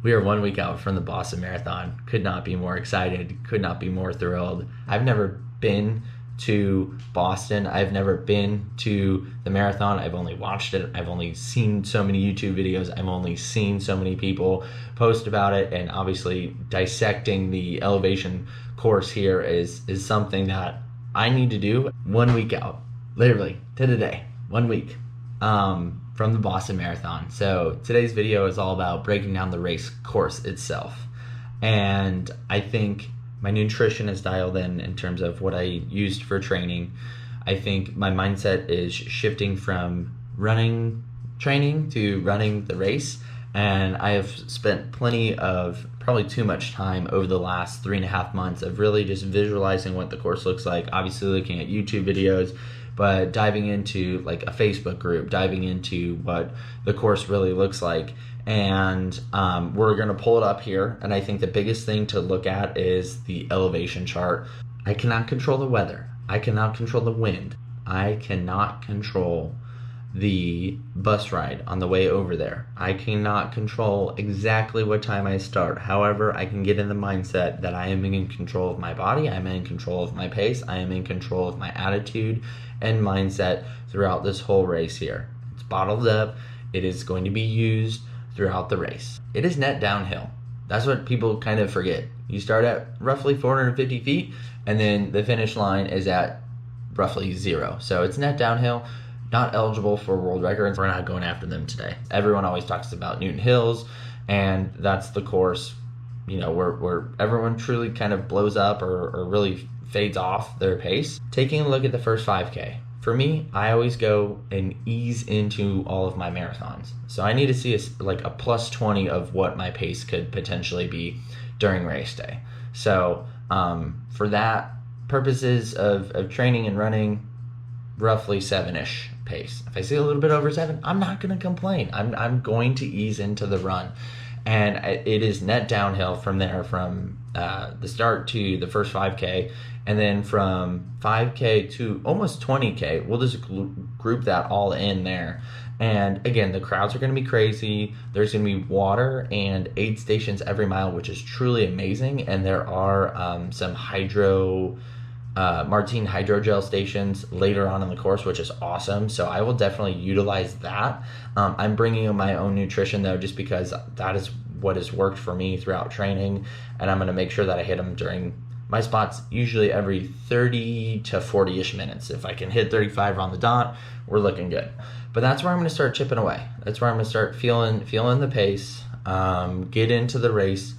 We are 1 week out from the Boston Marathon. Could not be more excited, could not be more thrilled. I've never been to Boston. I've never been to the marathon. I've only watched it. I've only seen so many YouTube videos. I've only seen so many people post about it. And obviously dissecting the elevation course here is something that I need to do. 1 week out, literally to the day, 1 week. From the Boston Marathon. So today's video is all about breaking down the race course itself. And I think my nutrition is dialed in terms of what I used for training. I think my mindset is shifting from running training to running the race. And I have spent plenty of, probably too much time over the last 3.5 months of really just visualizing what the course looks like. Obviously looking at YouTube videos, but diving into like a Facebook group, diving into what the course really looks like. And we're gonna pull it up here. And I think the biggest thing to look at is the elevation chart. I cannot control the weather. I cannot control the wind. I cannot control the bus ride on the way over there. I cannot control exactly what time I start. However, I can get in the mindset that I am in control of my body, I am in control of my pace, I am in control of my attitude and mindset throughout this whole race here. It's bottled up. It is going to be used throughout the race. It is net downhill. That's what people kind of forget. You start at roughly 450 feet and then the finish line is at roughly 0. So it's net downhill. Not eligible for world records. We're not going after them today. Everyone always talks about Newton Hills, and that's the course, you know, where everyone truly kind of blows up or really fades off their pace. Taking a look at the first 5K. For me, I always go and ease into all of my marathons. So I need to see like a plus 20 of what my pace could potentially be during race day. So for that purposes of training and running, roughly 7-ish pace. If I see a little bit over 7, I'm not going to complain. I'm going to ease into the run. And it is net downhill from there, from the start to the first 5K. And then from 5K to almost 20K, we'll just group that all in there. And again, the crowds are going to be crazy. There's going to be water and aid stations every mile, which is truly amazing. And there are some Martine hydrogel stations later on in the course, which is awesome. So I will definitely utilize that. I'm bringing in my own nutrition though, just because that is what has worked for me throughout training. And I'm going to make sure that I hit them during my spots, usually every 30 to 40-ish minutes. If I can hit 35 on the dot, we're looking good. But that's where I'm going to start chipping away. That's where I'm going to start feeling the pace, get into the race,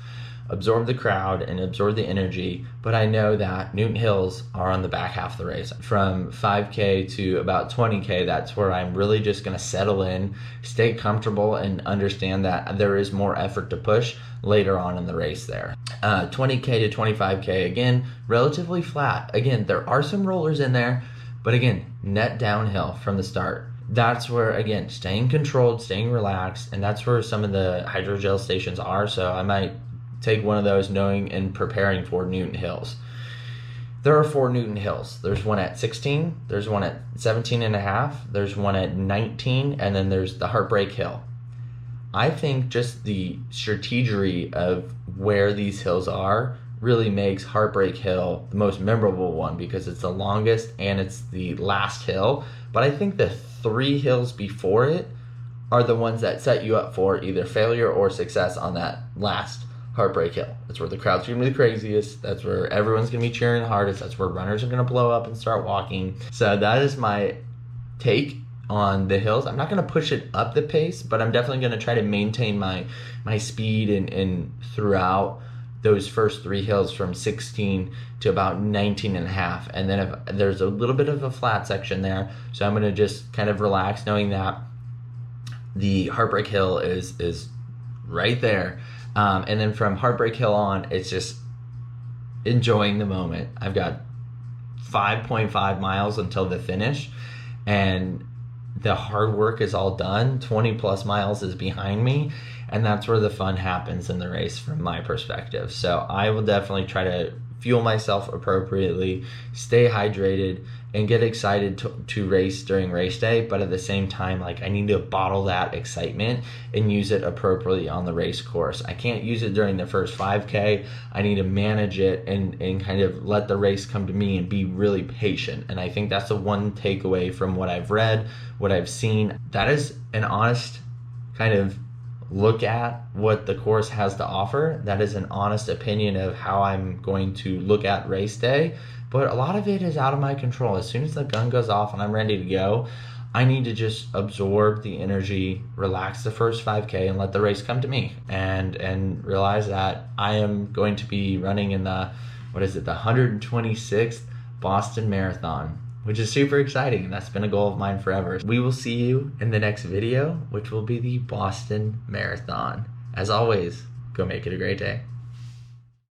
absorb the crowd and absorb the energy. But I know that Newton Hills are on the back half of the race. From 5K to about 20K, that's where I'm really just going to settle in, stay comfortable, and understand that there is more effort to push later on in the race there. 20K to 25K, again, relatively flat. Again, there are some rollers in there, but again, net downhill from the start. That's where, again, staying controlled, staying relaxed, and that's where some of the hydrogel stations are. So I might take one of those knowing and preparing for Newton Hills. There are 4 Newton Hills. There's one at 16, there's one at 17.5, there's one at 19, and then there's the Heartbreak Hill. I think just the strategy of where these hills are really makes Heartbreak Hill the most memorable one because it's the longest and it's the last hill. But I think the 3 hills before it are the ones that set you up for either failure or success on that last Heartbreak Hill. That's where the crowd's gonna be the craziest. That's where everyone's gonna be cheering the hardest. That's where runners are gonna blow up and start walking. So that is my take on the hills. I'm not gonna push it up the pace, but I'm definitely gonna try to maintain my speed and throughout those first 3 hills from 16 to about 19.5. And then if there's a little bit of a flat section there, so I'm gonna just kind of relax knowing that the Heartbreak Hill is right there. And then from Heartbreak Hill on, it's just enjoying the moment. I've got 5.5 miles until the finish, and the hard work is all done. 20 plus miles is behind me, and that's where the fun happens in the race from my perspective. So I will definitely try to fuel myself appropriately, stay hydrated, and get excited to race during race day. But at the same time, like, I need to bottle that excitement and use it appropriately on the race course. I can't use it during the first 5K. I need to manage it and kind of let the race come to me and be really patient. And I think that's the one takeaway from what I've read, what I've seen. That is an honest kind of look at what the course has to offer. That is an honest opinion of how I'm going to look at race day. But a lot of it is out of my control. As soon as the gun goes off and I'm ready to go, I need to just absorb the energy, relax the first 5K, and let the race come to me. And realize that I am going to be running in the 126th Boston Marathon, which is super exciting, and that's been a goal of mine forever. We will see you in the next video, which will be the Boston Marathon. As always, go make it a great day.